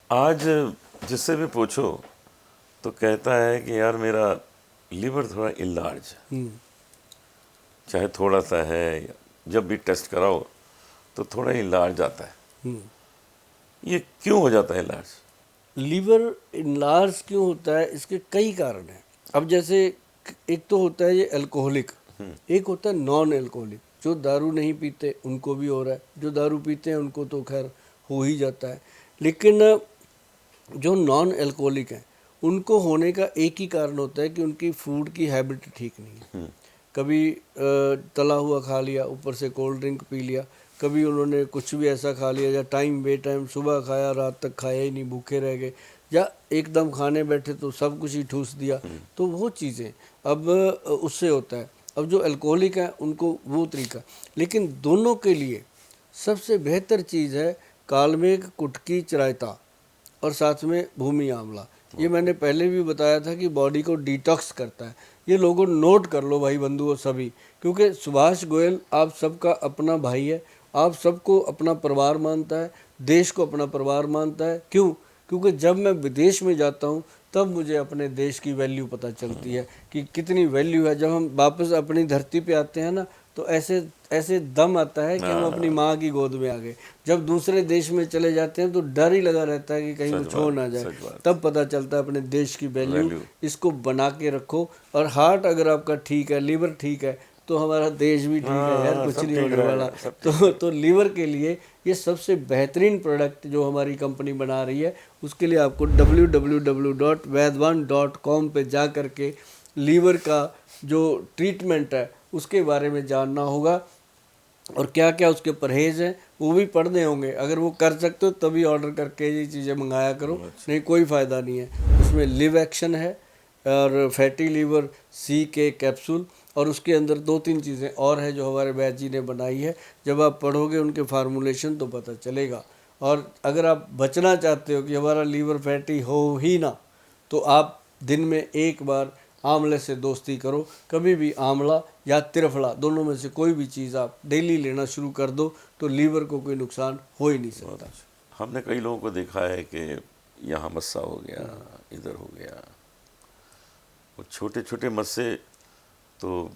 आज जिससे भी पूछो तो कहता है कि यार मेरा लीवर थोड़ा इलार्ज है, चाहे थोड़ा सा है, जब भी टेस्ट कराओ तो थोड़ा इलार्ज आता है। ये क्यों हो जाता है इलार्ज? लीवर इनलार्ज क्यों होता है, इसके कई कारण हैं। अब जैसे एक तो होता है ये अल्कोहलिक, एक होता है नॉन अल्कोहलिक। जो दारू नहीं पीते उनको भी हो रहा है, जो दारू पीते हैं उनको तो खैर हो ही जाता है। लेकिन जो नॉन अल्कोहलिक हैं उनको होने का एक ही कारण होता है कि उनकी फूड की हैबिट ठीक नहीं है। कभी तला हुआ खा लिया, ऊपर से कोल्ड ड्रिंक पी लिया, कभी उन्होंने कुछ भी ऐसा खा लिया या टाइम बे टाइम सुबह खाया रात तक खाया ही नहीं, भूखे रह गए, या एकदम खाने बैठे तो सब कुछ ही ठूस दिया। तो वो चीज़ें अब उससे होता है। अब जो अल्कोहलिक है उनको वो तरीका, लेकिन दोनों के लिए सबसे बेहतर चीज़ है कालमेघ, कुटकी, चिरायता और साथ में भूमि आंवला। ये मैंने पहले भी बताया था कि बॉडी को डिटॉक्स करता है। ये लोगों नोट कर लो भाई बंधुओं सभी, क्योंकि सुभाष गोयल आप सबका अपना भाई है, आप सबको अपना परिवार मानता है, देश को अपना परिवार मानता है। क्यों? क्योंकि जब मैं विदेश में जाता हूँ तब मुझे अपने देश की वैल्यू पता चलती है कि कितनी वैल्यू है। जब हम वापस अपनी धरती पे आते हैं ना तो ऐसे ऐसे दम आता है कि हम अपनी माँ की गोद में आ गए। जब दूसरे देश में चले जाते हैं तो डर ही लगा रहता है कि कहीं वो छोड़ ना जाए। तब पता चलता है अपने देश की वैल्यू। इसको बना के रखो। और हार्ट अगर आपका ठीक है, लीवर ठीक है, तो हमारा देश भी ठीक है यार, कुछ नहीं होने वाला। तो लीवर के लिए ये सबसे बेहतरीन प्रोडक्ट जो हमारी कंपनी बना रही है, उसके लिए आपको www.vaidwan.com पे जा करके लीवर का जो ट्रीटमेंट है उसके बारे में जानना होगा, और क्या क्या उसके परहेज़ हैं वो भी पढ़ने होंगे। अगर वो कर सकते हो तभी ऑर्डर करके ये चीज़ें मंगाया करो, नहीं कोई फ़ायदा नहीं है। उसमें लिव एक्शन है और फैटी लीवर सी के कैप्सूल, और उसके अंदर 2-3 चीज़ें और है जो हमारे वैद जी ने बनाई है। जब आप पढ़ोगे उनके फार्मूलेशन तो पता चलेगा। और अगर आप बचना चाहते हो कि हमारा लीवर फैटी हो ही ना, तो आप दिन में एक बार आंवले से दोस्ती करो। कभी भी आंवला या त्रिफला दोनों में से कोई भी चीज़ आप डेली लेना शुरू कर दो तो लीवर को कोई नुकसान हो ही नहीं सकता। हमने कई लोगों को देखा है कि यहाँ मस्सा हो गया, इधर हो गया। वो छोटे छोटे मस्से तो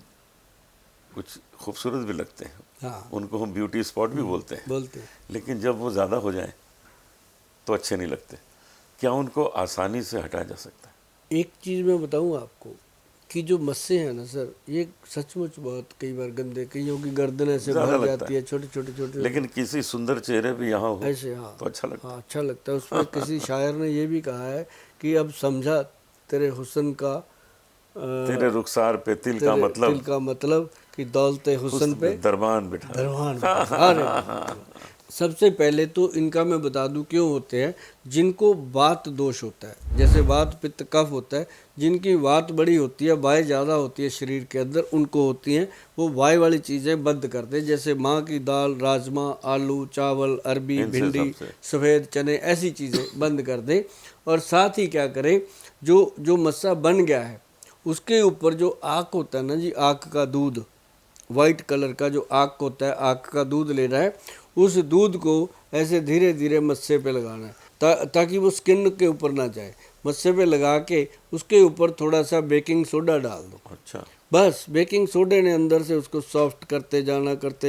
कुछ खूबसूरत भी लगते हैं। हाँ, उनको हम ब्यूटी स्पॉट भी बोलते हैं। लेकिन जब वो ज़्यादा हो जाए तो अच्छे नहीं लगते। क्या उनको आसानी से हटाया जा सकता है? एक चीज़ मैं बताऊं आपको कि जो मस्से हैं ना सर, ये सचमुच बहुत कई बार गंदे, कईयों की गर्दन ऐसे भर जाती है, छोटे छोटे। लेकिन किसी सुंदर चेहरे पे यहाँ हो ऐसे, हाँ तो अच्छा लगता है। हाँ, अच्छा लगता है। उसमें किसी शायर ने ये भी कहा है कि अब समझा तेरे हुस्न का, तेरे रुखसार पे तिल का मतलब कि दौलते हुस्न पे दरबान बिठा। अरे सबसे पहले तो इनका मैं बता दूं क्यों होते हैं। जिनको वात दोष होता है, जैसे वात पित्त कफ होता है, जिनकी वात बड़ी होती है, वाय ज़्यादा होती है शरीर के अंदर, उनको होती हैं, वो वाय वाली चीज़ें बंद कर दे। जैसे माँ की दाल, राजमा, आलू, चावल, अरबी, भिंडी, सफ़ेद चने, ऐसी चीज़ें बंद कर दे। और साथ ही क्या करें, जो मस्सा बन गया है उसके ऊपर जो आक होता है ना जी, आक का दूध, वाइट कलर का जो आक होता है, आक का दूध लेना है। उस दूध को ऐसे धीरे धीरे मस्से पे लगाना है ताकि वो स्किन के ऊपर ना जाए। मस्से पे लगा के उसके ऊपर थोड़ा सा बेकिंग सोडा डाल दो। अच्छा, बस बेकिंग सोडे ने अंदर से उसको सॉफ्ट करते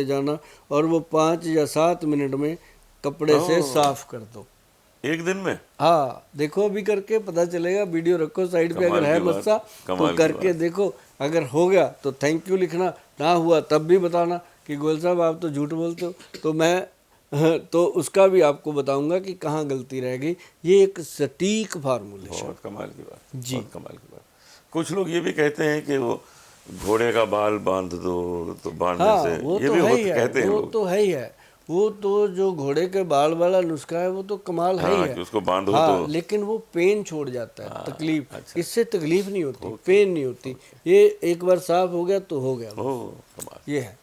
जाना और वो 5 या 7 मिनट में कपड़े से साफ कर दो। एक दिन में? हाँ, देखो अभी करके पता चलेगा। वीडियो रखो साइड पे, अगर है मस्सा तो करके देखो। अगर हो गया तो थैंक यू लिखना, ना हुआ तब भी बताना कि गोयल साहब आप तो झूठ बोलते हो। तो मैं तो उसका भी आपको बताऊंगा कि कहाँ गलती रह गई। ये एक सटीक फार्मूलेशन। बहुत कमाल की बात जी, बहुत कमाल की बात। कुछ लोग ये भी कहते हैं कि वो घोड़े का बाल बांध दो तो बांधने हाँ, से वो ये तो भी है ही है, कहते हैं वो लोग। तो है ही है। वो तो जो घोड़े के बाल वाला नुस्खा है वो तो कमाल है ही हाँ, है। कि उसको बांधो हाँ, तो लेकिन वो पेन छोड़ जाता है, तकलीफ। अच्छा। इससे तकलीफ नहीं होती, पेन नहीं होती। ये एक बार साफ हो गया तो हो गया। ओह, कमाल। ये है।